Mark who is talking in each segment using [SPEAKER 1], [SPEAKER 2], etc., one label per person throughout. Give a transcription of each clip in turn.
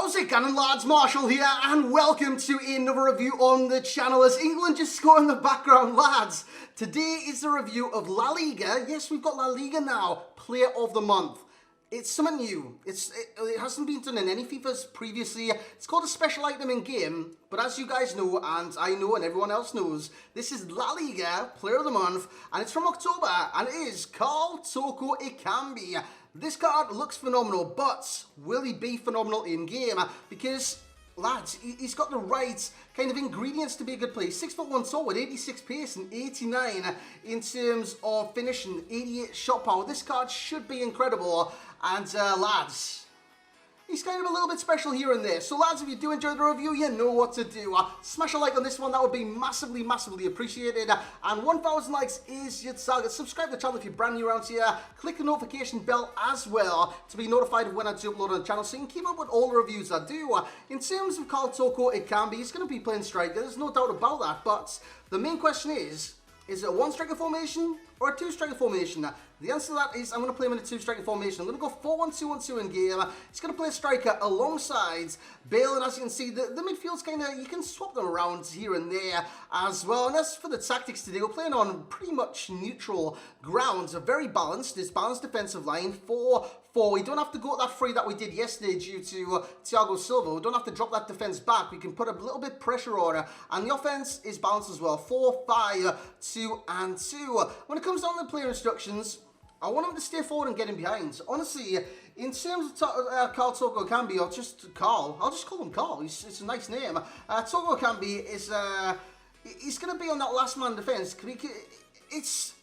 [SPEAKER 1] How's it going, lads? Marshall here, and welcome to another review on the channel as England just scored in the background, lads. Today is the review of La Liga. Yes, we've got La Liga now, Player of the Month. It's something new. It hasn't been done in any FIFAs previously. It's called a special item in game, but as you guys know, and I know, and everyone else knows, this is La Liga Player of the Month, and it's from October, and it is Toko Ekambi. This card looks phenomenal, but will he be phenomenal in game? Because, lads, he's got the right kind of ingredients to be a good player. 6'1" tall with 86 pace and 89 in terms of finishing, 88 shot power. This card should be incredible. And lads, he's kind of a little bit special here and there. So lads, if you do enjoy the review, you know what to do. Smash a like on this one, that would be massively, massively appreciated. And 1,000 likes is your target. Subscribe to the channel if you're brand new around here. Click the notification bell as well to be notified when I do upload on the channel, so you can keep up with all the reviews I do. In terms of Toko Ekambi, he's going to be playing striker, there's no doubt about that. But the main question is it a one-striker formation or a two-striker formation? The answer to that is I'm going to play him in a two-striker formation. I'm going to go 4-1-2-1-2 in game. He's going to play a striker alongside Bale, and as you can see, the midfield's kind of, you can swap them around here and there as well. And as for the tactics today, we're playing on pretty much neutral grounds, very balanced. This balanced defensive line, 4-4. We don't have to go at that free that we did yesterday due to Thiago Silva. We don't have to drop that defense back. We can put a little bit pressure on her, and the offense is balanced as well. 4-5-2-2. When it comes down to the player instructions, I want him to stay forward and get him behind. Honestly, in terms of Toko Ekambi, or just Carl, I'll just call him Carl. It's a nice name. Toko Ekambi is he's going to be on that last man defense.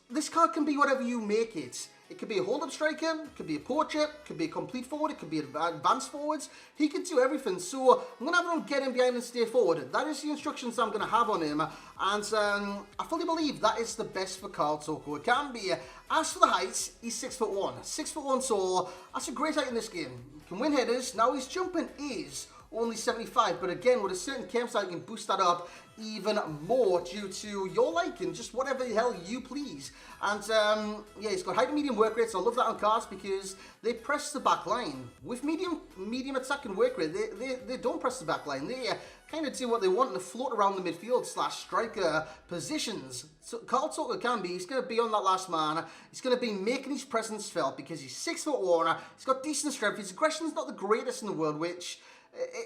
[SPEAKER 1] This card can be whatever you make it. It could be a hold-up striker, it could be a poacher, it could be a complete forward, it could be advanced forwards. He can do everything. So I'm going to have him get him behind and stay forward. That is the instructions I'm going to have on him. And I fully believe that is the best for Toko Ekambi. As for the height, he's 6'1". 6'1" tall. That's a great height in this game. He can win headers. Now his jumping is only 75, but again, with a certain Chemstyles, you can boost that up even more due to your liking, just whatever the hell you please. And yeah, he's got high to medium work rates. I love that on cards because they press the back line. With medium attack and work rate, they don't press the back line. They kind of do what they want and float around the midfield / striker positions. So Toko Ekambi, he's going to be on that last man. He's going to be making his presence felt because he's 6'1". He's got decent strength. His aggression's not the greatest in the world, which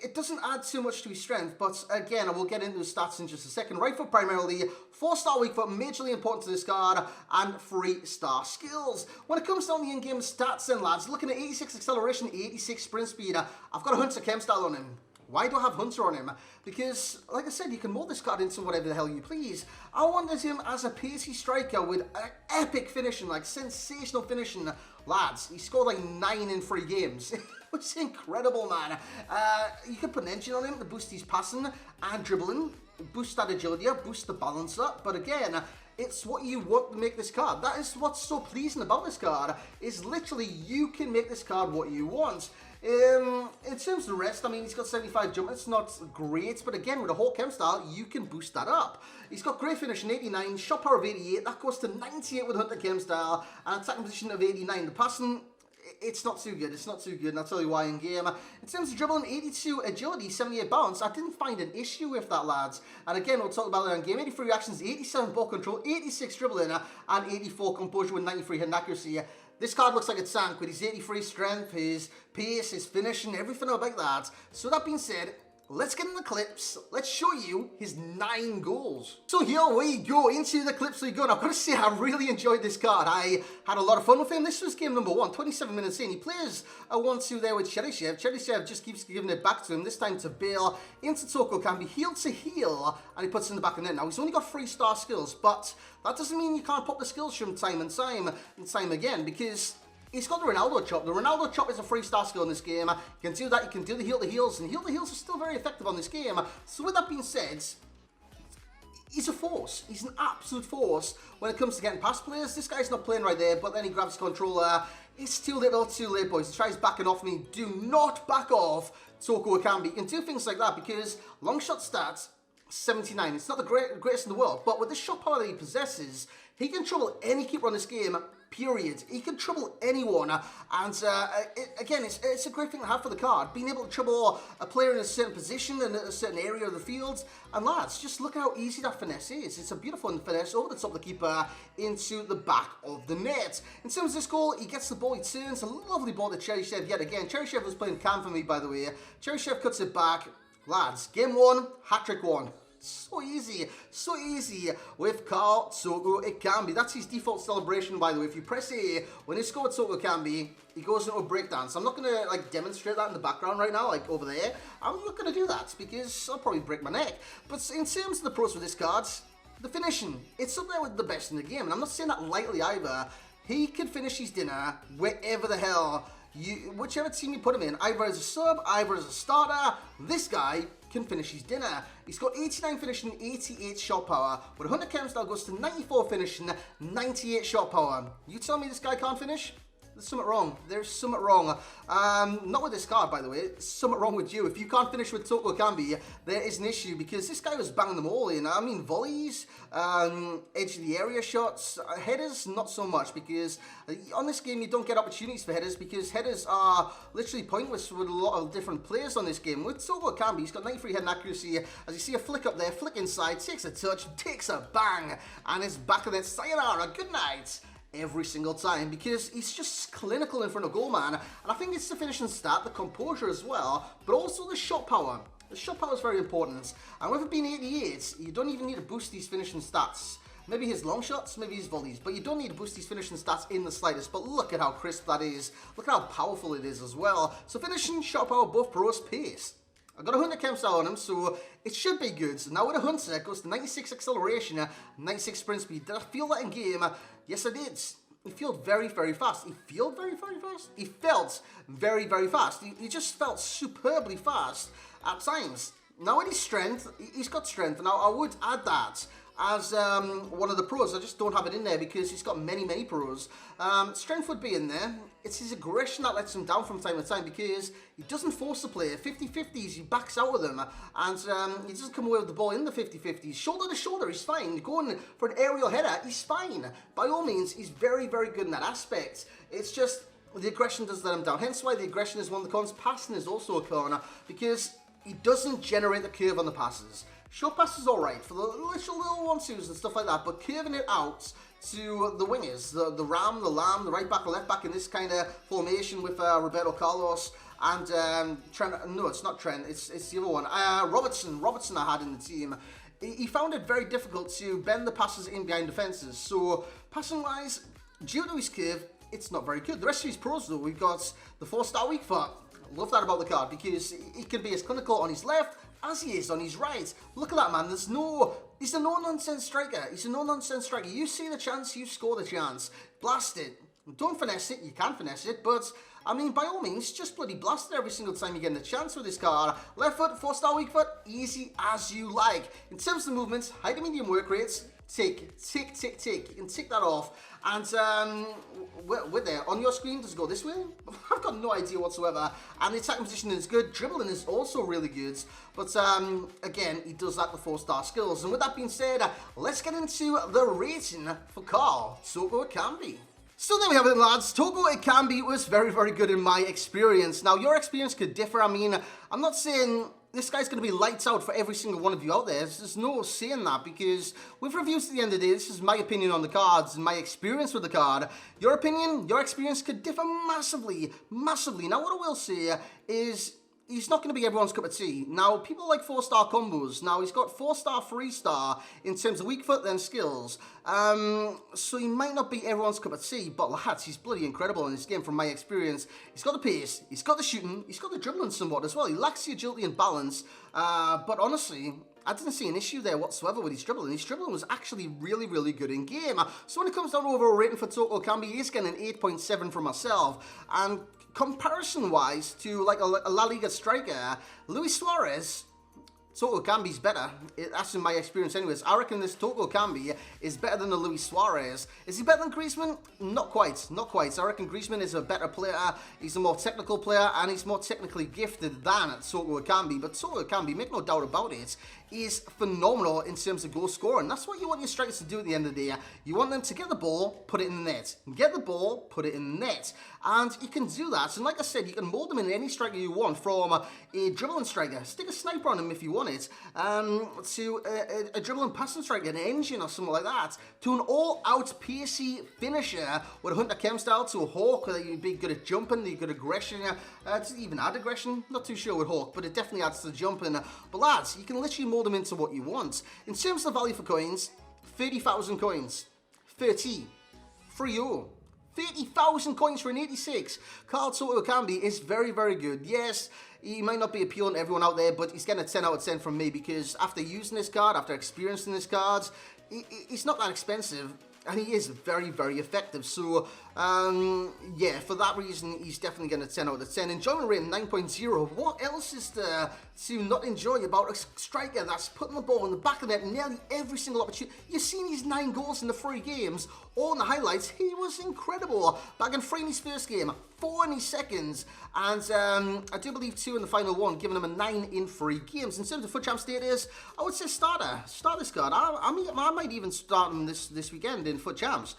[SPEAKER 1] it doesn't add too much to his strength, but again, I will get into his stats in just a second. Right foot primarily, 4-star weak foot, majorly important to this card, and 3-star skills. When it comes down to the in-game stats then, lads, looking at 86 acceleration, 86 sprint speed, I've got a Hunter Chemstyle on him. Why do I have Hunter on him? Because, like I said, you can mold this card into whatever the hell you please. I wanted him as a pacey striker with an epic finishing, like sensational finishing. Lads, he scored like 9 in 3 games. It's incredible, man. You can put an engine on him to boost his passing and dribbling, boost that agility up, boost the balance up. But again, it's what you want to make this card. That is what's so pleasing about this card, is literally you can make this card what you want. In terms of the rest, I mean, he's got 75 jump. It's not great, but again, with a whole Chemstyle, you can boost that up. He's got great finishing, 89, shot power of 88. That goes to 98 with Hunter Chemstyle, and attacking position of 89. The passing, it's not too good. It's not too good, and I'll tell you why in game. In terms of dribbling, 82 agility, 78 balance. I didn't find an issue with that, lads. And again, we'll talk about it in game. 83 reactions, 87 ball control, 86 dribbling, and 84 composure with 93 hit accuracy. This card looks like it's sank with his 83 strength, his pace, his finishing, everything about that. So that being said, let's get in the clips. Let's show you his 9 goals. So here we go, into the clips we go. And I've got to say, I really enjoyed this card. I had a lot of fun with him. This was game number 1, 27 minutes in. He plays a 1-2 there with Chemstyles. Chemstyles just keeps giving it back to him, this time to Bale, into Toko Ekambi, heel to heel, and he puts it in the back of the net. Now, he's only got 3-star skills, but that doesn't mean you can't pop the skills from time and time again, because he's got the Ronaldo chop. The Ronaldo chop is a 3-star skill in this game. You can do that, you can do the heel to heels, and heel to heels are still very effective on this game. So with that being said, he's a force. He's an absolute force when it comes to getting past players. This guy's not playing right there, but then he grabs the controller. It's too little, too late, boys. He tries backing off me. Do not back off Toko Ekambi. You can do things like that because long shot stats, 79. It's not the greatest in the world, but with the shot power that he possesses, he can trouble any keeper on this game, period. He can trouble anyone, and again, it's a great thing to have for the card, being able to trouble a player in a certain position in a certain area of the field. And lads, just look how easy that finesse is. It's a beautiful finesse over the top of the keeper into the back of the net. In terms of this goal, he gets the ball, he turns, a lovely ball to Chemstyles yet again. Chemstyles was playing cam for me, by the way. Chemstyles cuts it back. Lads, game 1, hat-trick 1. So easy with Karl Toko Ekambi. That's his default celebration, by the way. If you press A, when he scores Toko Ekambi, he goes into a breakdance. I'm not going to like demonstrate that in the background right now, like over there. I'm not going to do that because I'll probably break my neck. But in terms of the pros with this card, the finishing, it's up there with the best in the game. And I'm not saying that lightly either. He can finish his dinner wherever the hell, whichever team you put him in, either as a sub, either as a starter. This guy can finish his dinner. He's got 89 finishing, 88 shot power. With 100 Chemstyle goes to 94 finishing, 98 shot power. You tell me this guy can't finish? There's something wrong. There's something wrong. Not with this card, by the way. There's something wrong with you. If you can't finish with Toko Ekambi, there is an issue because this guy was banging them all in. I mean, volleys, edge of the area shots, headers, not so much because on this game you don't get opportunities for headers because headers are literally pointless with a lot of different players on this game. With Toko Ekambi, he's got 93 head and accuracy. As you see a flick up there, flick inside, takes a touch, takes a bang, and is back of that. Sayonara, good night. Every single time because he's just clinical in front of goal, man. And I think it's the finishing stat, the composure as well, but also the shot power. The shot power is very important. And with it being 88, you don't even need to boost these finishing stats. Maybe his long shots, maybe his volleys, but you don't need to boost these finishing stats in the slightest. But look at how crisp that is. Look at how powerful it is as well. So finishing, shot power, both pros, pace. I've got a 100 Chemstyle on him, so it should be good. Now with a Hunter, it goes to 96 acceleration, 96 sprint speed. Did I feel that in game? Yes, I did. He felt very, very fast. He felt very, very fast. He felt very, very fast. He just felt superbly fast at times. Now with his strength, he's got strength. Now I would add that as one of the pros. I just don't have it in there because he's got many, many pros. Strength would be in there. It's his aggression that lets him down from time to time because he doesn't force the player. 50-50s, he backs out with them. And he doesn't come away with the ball in the 50-50s. Shoulder to shoulder, he's fine. Going for an aerial header, he's fine. By all means, he's very, very good in that aspect. It's just the aggression does let him down. Hence why the aggression is one of the cons. Passing is also a con because he doesn't generate the curve on the passes. Short pass is alright for the little 1-2s and stuff like that, but curving it out to the wingers, the Ram, the Lamb, the right back, the left back in this kind of formation with Roberto Carlos and Trent. No, it's not Trent, it's the other one. Robertson I had in the team. He found it very difficult to bend the passes in behind defences. So passing wise, due to his curve, it's not very good. The rest of his pros though, we've got the 4-star weak foot. Love that about the card because he can be as clinical on his left as he is on his right. Look at that, man. He's a no-nonsense striker. He's a no-nonsense striker. You see the chance, you score the chance. Blast it. Don't finesse it. You can finesse it, but I mean, by all means, just bloody blast it every single time you get the chance with this card. Left foot, 4-star weak foot, easy as you like. In terms of the movements, high to medium work rates, tick. You can tick that off. And we're there. On your screen, does it go this way? I've got no idea whatsoever. And the attacking position is good. Dribbling is also really good. But again, he does lack the 4-star skills. And with that being said, let's get into the rating for Karl Toko Ekambi. So there we have it, lads. Toko Ekambi was very, very good in my experience. Now, your experience could differ. I mean, I'm not saying this guy's going to be lights out for every single one of you out there. There's no saying that because with reviews at the end of the day, this is my opinion on the cards and my experience with the card. Your opinion, your experience could differ massively, massively. Now, what I will say is he's not going to be everyone's cup of tea. Now, people like 4-star combos. Now, he's got 4-star, 3-star in terms of weak foot and skills. So he might not be everyone's cup of tea, but lads, he's bloody incredible in this game from my experience. He's got the pace, he's got the shooting, he's got the dribbling somewhat as well. He lacks the agility and balance, but honestly, I didn't see an issue there whatsoever with his dribbling. His dribbling was actually really, really good in game. So when it comes down to overall rating for Toko Ekambi, he's getting an 8.7 from myself. And comparison-wise to like a La Liga striker, Luis Suarez, Toko Ekambi's better. That's in my experience anyways. I reckon this Toko Ekambi is better than the Luis Suarez. Is he better than Griezmann? Not quite, not quite. I reckon Griezmann is a better player, he's a more technical player, and he's more technically gifted than Toko Ekambi. But Toko Ekambi, make no doubt about it, is phenomenal in terms of goal scoring. That's what you want your strikers to do at the end of the day. You want them to get the ball, put it in the net. Get the ball, put it in the net. And you can do that. And like I said, you can mold them in any striker you want, from a dribbling striker, stick a sniper on him if you want it, to a dribbling passing striker, an engine or something like that, to an all-out pacey finisher with a Hunter Chemstyle, to a Hawk, that you'd be good at jumping, you're good at aggression. Does it even add aggression? Not too sure with Hawk, but it definitely adds to the jumping. But lads, you can literally mold them into what you want. In terms of the value for coins, 30,000 coins. 30. 3-0. 30,000 coins for an 86. Carl Toko Ekambi is very, very good. Yes, he might not be appealing to everyone out there, but he's getting a 10 out of 10 from me, because after using this card, after experiencing this card, it's not that expensive. And he is very, very effective. So, yeah, for that reason, he's definitely getting a 10 out of 10. Enjoyment rating 9.0. What else is there to not enjoy about a striker that's putting the ball in the back of the net nearly every single opportunity? You've seen his 9 goals in the 3 games, all in the highlights. He was incredible. Back in 3 in his first game, 4 in his second, and I do believe 2 in the final one, giving him a 9 in 3 games. In terms of FUT Champ status, I would say starter. Start this card. I might even start him this weekend in FUT Champs,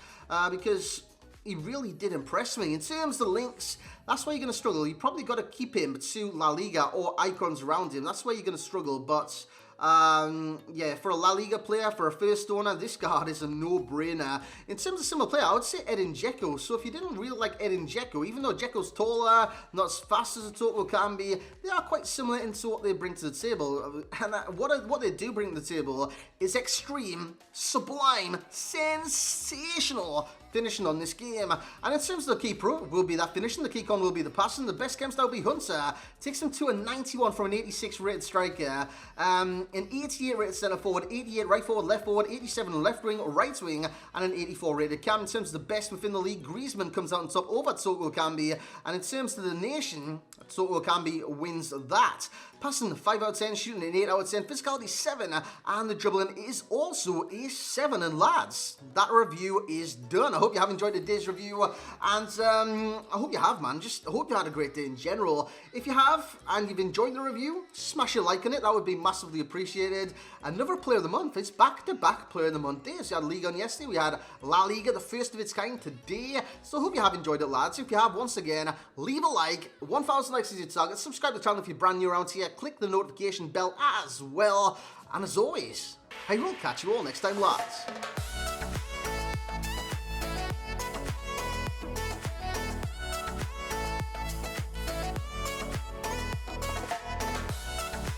[SPEAKER 1] because he really did impress me. In terms of the links, that's where you're going to struggle. You probably got to keep him to La Liga or icons around him. That's where you're going to struggle, but yeah, for a La Liga player, for a first owner, this card is a no-brainer. In terms of similar player, I would say Edin Dzeko. So if you didn't really like Edin Dzeko, even though Dzeko's taller, not as fast as a Toko Ekambi, they are quite similar into what they bring to the table. And what they do bring to the table is extreme, sublime, sensational finishing on this game. And in terms of the key pro, will be that finishing, the key con will be the passing, the best Chemstyle will be Hunter. Takes him to a 91 from an 86 rated striker, an 88 rated centre forward, 88 right forward, left forward, 87 left wing, right wing, and an 84 rated cam. In terms of the best within the league, Griezmann comes out on top over Toko Ekambi, and in terms of the nation, Toko Ekambi wins that. Passing 5 out of 10, shooting an 8 out of 10, physicality 7, and the dribbling is also a 7. And lads, that review is done. I hope you have enjoyed today's review, and I hope you have, man. Just I hope you had a great day in general. If you have, and you've enjoyed the review, smash a like on it. That would be massively appreciated. Another player of the month. It's back-to-back player of the month days. We had Liga on yesterday. We had La Liga, the first of its kind, today. So I hope you have enjoyed it, lads. If you have, once again, leave a like. 1,000 likes is your target. Subscribe to the channel if you're brand new around here. Click the notification bell as well. And as always, I will catch you all next time, lads.